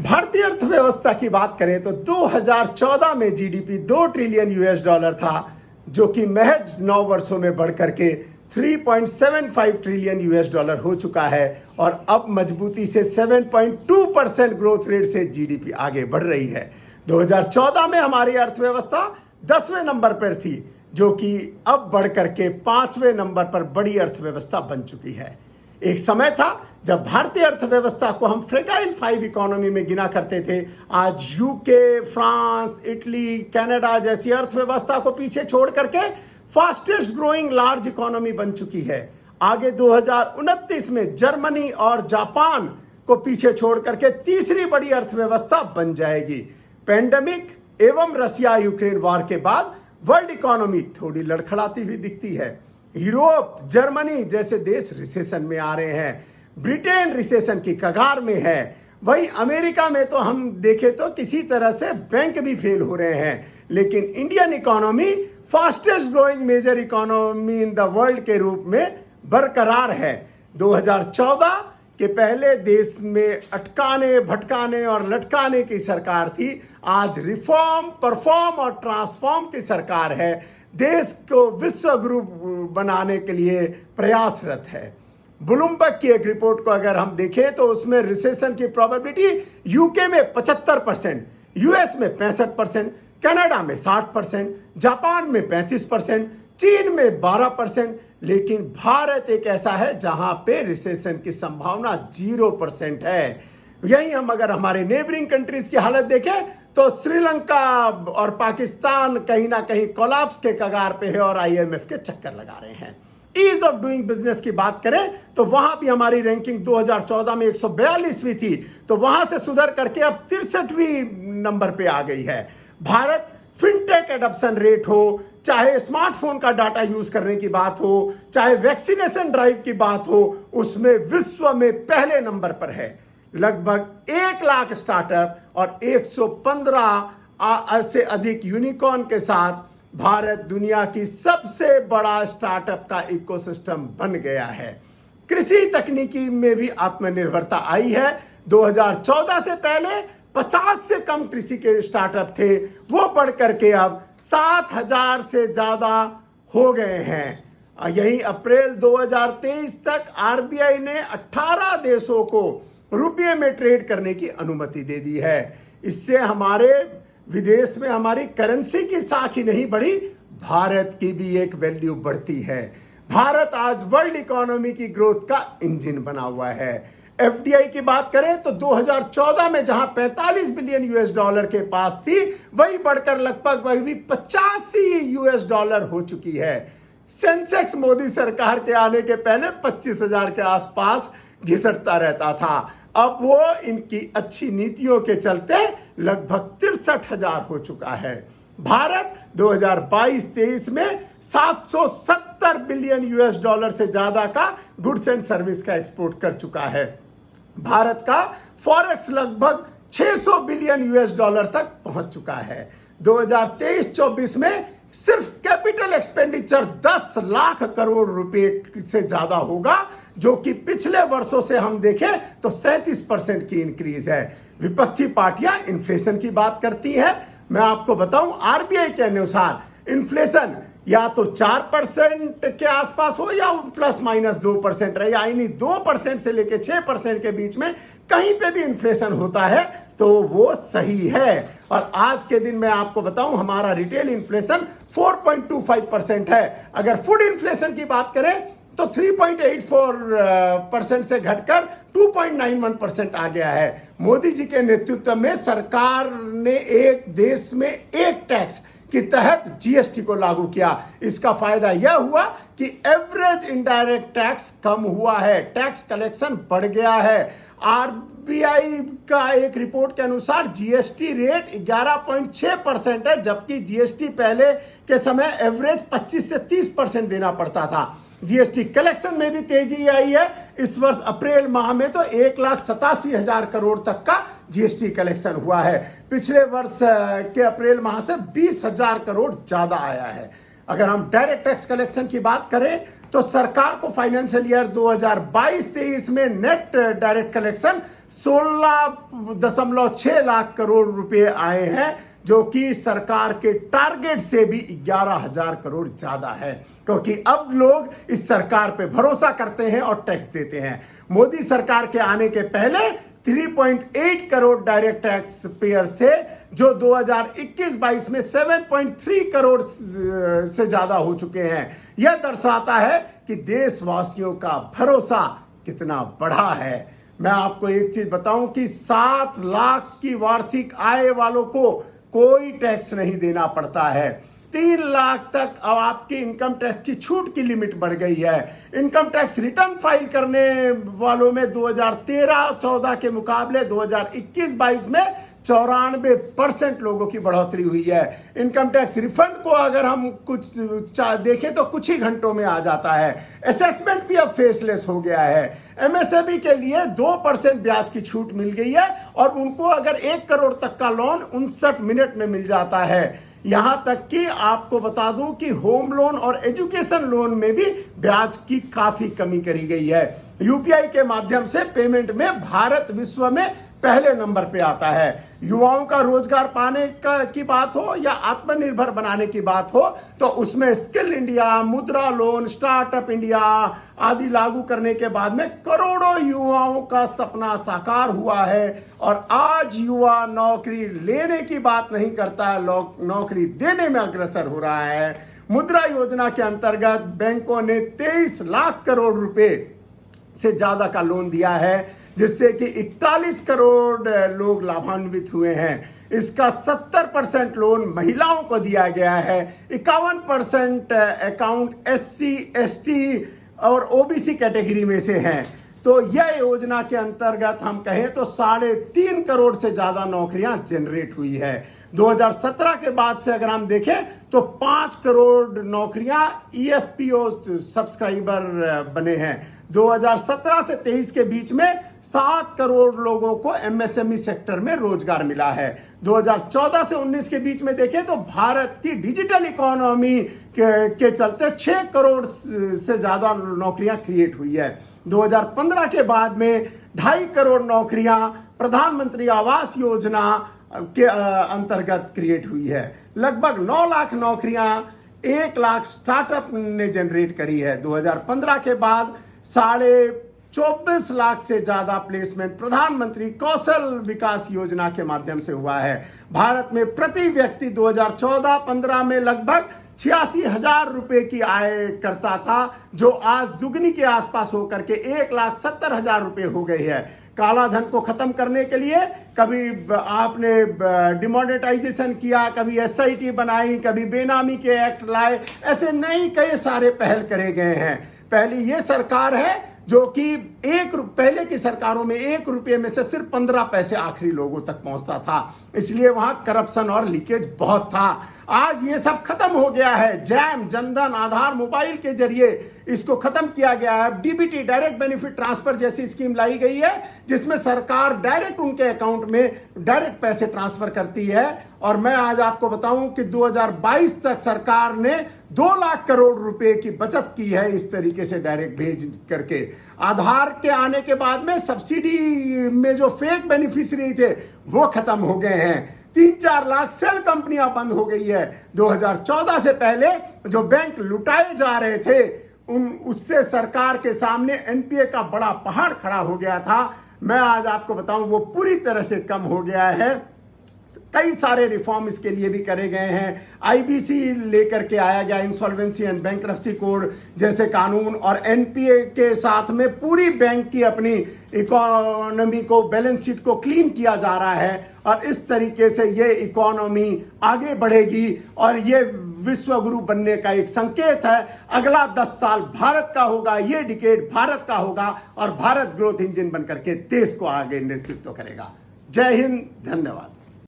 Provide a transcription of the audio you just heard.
भारतीय अर्थव्यवस्था की बात करें तो 2014 में जीडीपी 2 ट्रिलियन यूएस डॉलर था, जो कि महज 9 वर्षों में बढ़कर के 3.75 ट्रिलियन यूएस डॉलर हो चुका है और अब मजबूती से 7.2% ग्रोथ रेट से जीडीपी आगे बढ़ रही है। 2014 में हमारी अर्थव्यवस्था 10वें नंबर पर थी, जो कि अब बढ़कर के 5वें नंबर पर बड़ी अर्थव्यवस्था बन चुकी है। एक समय था जब भारतीय अर्थव्यवस्था को हम फ्रेटाइल 5 इकोनॉमी में गिना करते थे। आज यूके, फ्रांस, इटली, कनाडा जैसी अर्थव्यवस्था को पीछे छोड़ करके फास्टेस्ट ग्रोइंग लार्ज इकोनॉमी बन चुकी है। आगे 2029 में जर्मनी और जापान को पीछे छोड़ करके तीसरी बड़ी अर्थव्यवस्था बन जाएगी। पेंडेमिक एवं रसिया यूक्रेन वॉर के बाद वर्ल्ड इकोनॉमी थोड़ी लड़खड़ाती हुई दिखती है। यूरोप, जर्मनी जैसे देश रिसेशन में आ रहे हैं, ब्रिटेन रिसेशन की कगार में है। वही अमेरिका में तो हम देखें तो किसी तरह से बैंक भी फेल हो रहे हैं, लेकिन Indian economy fastest growing major economy in the world के रूप में बरकरार है। 2014 के पहले देश में अटकाने, भटकाने और लटकाने की सरकार थी। आज रिफॉर्म, परफॉर्म और ट्रांसफॉर्म की सरकार है। देश को विश्व गुरु बनाने के लिए प्रयासरत है। ब्लूमबर्ग की एक रिपोर्ट को अगर हम देखें तो उसमें रिसेशन की प्रोबेबिलिटी यूके में 75%, यूएस में 65%, कनाडा में 60%, जापान में 35%, चीन में 12%, लेकिन भारत एक ऐसा है जहां पे रिसेशन की संभावना 0% है। यही हम अगर हमारे नेबरिंग कंट्रीज की हालत देखें तो श्रीलंका और पाकिस्तान कहीं ना कहीं कोलैप्स के कगार पे है और आईएमएफ के चक्कर लगा रहे हैं। ईज ऑफ डूइंग बिजनेस की बात करें तो वहां भी हमारी रैंकिंग 2014 में 142वीं थी, तो वहां से सुधर करके अब 63वीं नंबर पे आ गई है। भारत फिनटेक एडॉप्शन रेट हो, चाहे स्मार्टफोन का डाटा यूज करने की बात हो, चाहे वैक्सीनेशन ड्राइव की बात हो, उसमें विश्व में पहले नंबर पर है। लगभग 1 लाख स्टार्टअप और 115 से अधिक यूनिकॉर्न के साथ भारत दुनिया की सबसे बड़ा स्टार्टअप का इकोसिस्टम बन गया है। कृषि तकनीकी में भी आत्मनिर्भरता आई है। 2014 से पहले 50 से कम कृषि के स्टार्टअप थे, वो बढ़ करके अब 7000 से ज्यादा हो गए हैं। यही अप्रैल 2023 तक आरबीआई ने 18 देशों को रुपये में ट्रेड करने की अनुमति दे दी है। इससे हमारे विदेश में हमारी करेंसी की साख ही नहीं बढ़ी, भारत की भी एक वैल्यू बढ़ती है। भारत आज वर्ल्ड इकोनॉमी की ग्रोथ का इंजन बना हुआ है। एफडीआई की बात करें तो 2014 में जहां 45 बिलियन यूएस डॉलर के पास थी, वही बढ़कर लगभग वही भी 85 यूएस डॉलर हो चुकी है। सेंसेक्स मोदी सरकार के आने के पहले 25,000 के आसपास घिसटता रहता था, अब वो इनकी अच्छी नीतियों के चलते लगभग 63,000 हो चुका है। भारत 2022-23 में 770 बिलियन यूएस डॉलर से ज्यादा का गुड्स एंड सर्विस का एक्सपोर्ट कर चुका है। भारत का फॉरेक्स लगभग 600 बिलियन यूएस डॉलर तक पहुंच चुका है। 2023-24 में सिर्फ कैपिटल एक्सपेंडिचर 10 लाख करोड़ रुपए से ज्यादा होगा, जो कि पिछले वर्षों से हम देखें तो 37% की इंक्रीज है। विपक्षी पार्टियां इन्फ्लेशन की बात करती है। मैं आपको बताऊं, आरबीआई के अनुसार इन्फ्लेशन या तो 4% के आसपास हो या प्लस माइनस 2% रहे, यानी 2% से लेकर 6% के बीच में कहीं पे भी इन्फ्लेशन होता है तो वो सही है। और आज के दिन मैं आपको बताऊं, हमारा रिटेल इन्फ्लेशन 4.25% है। अगर फूड इन्फ्लेशन की बात करें तो 3.84% से घटकर 2.91% आ गया है। मोदी जी के नेतृत्व में सरकार ने एक देश में एक टैक्स के तहत जीएसटी को लागू किया। इसका फायदा यह हुआ कि एवरेज इनडायरेक्ट टैक्स कम हुआ है, टैक्स कलेक्शन बढ़ गया है। आरबीआई का एक रिपोर्ट के अनुसार जीएसटी रेट 11.6% है, जबकि जीएसटी पहले के समय एवरेज 25 से 30% देना पड़ता था। जीएसटी कलेक्शन में भी तेजी आई है। इस वर्ष अप्रैल माह में तो 1,87,000 करोड़ तक का जीएसटी कलेक्शन हुआ है। पिछले वर्ष के अप्रैल माह से 20,000 करोड़ ज्यादा आया है। अगर हम डायरेक्ट टैक्स कलेक्शन की बात करें तो सरकार को फाइनेंशियल ईयर 2022-23 में net direct collection 16.6 lakh crore रुपए आए हैं, जो कि सरकार के टारगेट से भी 11,000 करोड़ ज्यादा है, क्योंकि अब लोग इस सरकार पे भरोसा करते हैं और टैक्स देते हैं। मोदी सरकार के आने के पहले 3.8 करोड़ डायरेक्ट टैक्स पेयर्स थे, जो 2021-22 में 7.3 करोड़ से ज्यादा हो चुके हैं। यह दर्शाता है कि देशवासियों का भरोसा कितना बढ़ा है। मैं आपको एक चीज बताऊं कि 7 लाख की वार्षिक आय वालों को कोई टैक्स नहीं देना पड़ता है। 3 लाख तक अब आपकी इनकम टैक्स की छूट की लिमिट बढ़ गई है। इनकम टैक्स रिटर्न फाइल करने वालों में 2013-14 के मुकाबले 2021-22 में 94% लोगों की बढ़ोतरी हुई है। इनकम टैक्स रिफंड को अगर हम कुछ देखें तो कुछ ही घंटों में आ जाता है। असेसमेंट भी अब फेसलेस हो गया है। एमएसएमई के लिए 2% ब्याज की छूट मिल गई है और उनको अगर 1 करोड़ तक का लोन 59 मिनट में मिल जाता है। यहां तक कि आपको बता दूं कि होम लोन और एजुकेशन लोन में भी ब्याज की काफी कमी करी गई है। यूपीआई के माध्यम से पेमेंट में भारत विश्व में पहले नंबर पे आता है। युवाओं का रोजगार पाने की बात हो या आत्मनिर्भर बनाने की बात हो, तो उसमें स्किल इंडिया, मुद्रा लोन, स्टार्टअप इंडिया आदि लागू करने के बाद में करोड़ों युवाओं का सपना साकार हुआ है। और आज युवा नौकरी लेने की बात नहीं करता है, नौकरी देने में अग्रसर हो रहा है। मुद्रा योजना के अंतर्गत बैंकों ने 23 लाख करोड़ रुपए से ज्यादा का लोन दिया है, जिससे कि 41 करोड़ लोग लाभान्वित हुए हैं। इसका 70% लोन महिलाओं को दिया गया है। 51% अकाउंट SC, ST और OBC कैटेगरी में से हैं। तो यह योजना के अंतर्गत हम कहें तो 3.5 करोड़ से ज्यादा नौकरियां जनरेट हुई है। 2017 के बाद से अगर हम देखें तो 5 करोड़ नौकरियां EFPO सब्सक्राइबर बने हैं। 2017 से 23 के बीच में 7 करोड़ लोगों को MSME सेक्टर में रोजगार मिला है। 2014 से 19 के बीच में देखें तो भारत की डिजिटल इकोनॉमी के चलते 6 करोड़ से ज्यादा नौकरियां क्रिएट हुई है। 2015 के बाद में 2.5 करोड़ नौकरियां प्रधानमंत्री आवास योजना के अंतर्गत क्रिएट हुई है। लगभग 9 लाख नौकरियां 1 लाख स्टार्टअप ने जनरेट करी है। 2015 के बाद 24.5 लाख से ज्यादा प्लेसमेंट प्रधानमंत्री कौशल विकास योजना के माध्यम से हुआ है। भारत में प्रति व्यक्ति 2014-15 में लगभग 86,000 रुपए की आय करता था, जो आज दुगनी के आसपास होकर के 1,70,000 रुपए हो गई है। काला धन को खत्म करने के लिए कभी आपने डिमोनेटाइजेशन किया, कभी SIT बनाई, कभी बेनामी के एक्ट लाए, ऐसे नई कई सारे पहल करे गए हैं। पहली ये सरकार है जो कि पहले की सरकारों में 1 रुपये में से सिर्फ 15 पैसे आखिरी लोगों तक पहुंचता था, इसलिए वहां करप्शन और लीकेज बहुत था। आज ये सब खत्म हो गया है। जैम, जनधन, आधार, मोबाइल के जरिए इसको खत्म किया गया है। DBT डायरेक्ट बेनिफिट ट्रांसफर जैसी स्कीम लाई गई है, जिसमें सरकार डायरेक्ट उनके अकाउंट में डायरेक्ट पैसे ट्रांसफर करती है। और मैं आज आपको बताऊं कि 2022 तक सरकार ने 2 लाख करोड़ रुपए की बचत की है इस तरीके से डायरेक्ट भेज करके। आधार के आने के बाद में सब्सिडी में जो फेक बेनिफिशियरी थे वो खत्म हो गए हैं। 3-4 लाख सेल कंपनियां बंद हो गई है। 2014 से पहले जो बैंक लुटाए जा रहे थे उससे सरकार के सामने NPA का बड़ा पहाड़ खड़ा हो गया था। मैं आज आपको बताऊं वो पूरी तरह से कम हो गया है। कई सारे रिफॉर्म इसके लिए भी करे गए हैं। IBC लेकर के आया गया, इंसॉल्वेंसी एंड बैंक्रप्सी कोड जैसे कानून, और NPA के साथ में पूरी बैंक की अपनी इकोनॉमी को, बैलेंस शीट को क्लीन किया जा रहा है। और इस तरीके से ये इकोनॉमी आगे बढ़ेगी और ये विश्व गुरु बनने का एक संकेत है। अगला 10 साल भारत का होगा, ये डिकेड भारत का होगा और भारत ग्रोथ इंजन बनकर के देश को आगे नेतृत्व करेगा। जय हिंद, धन्यवाद।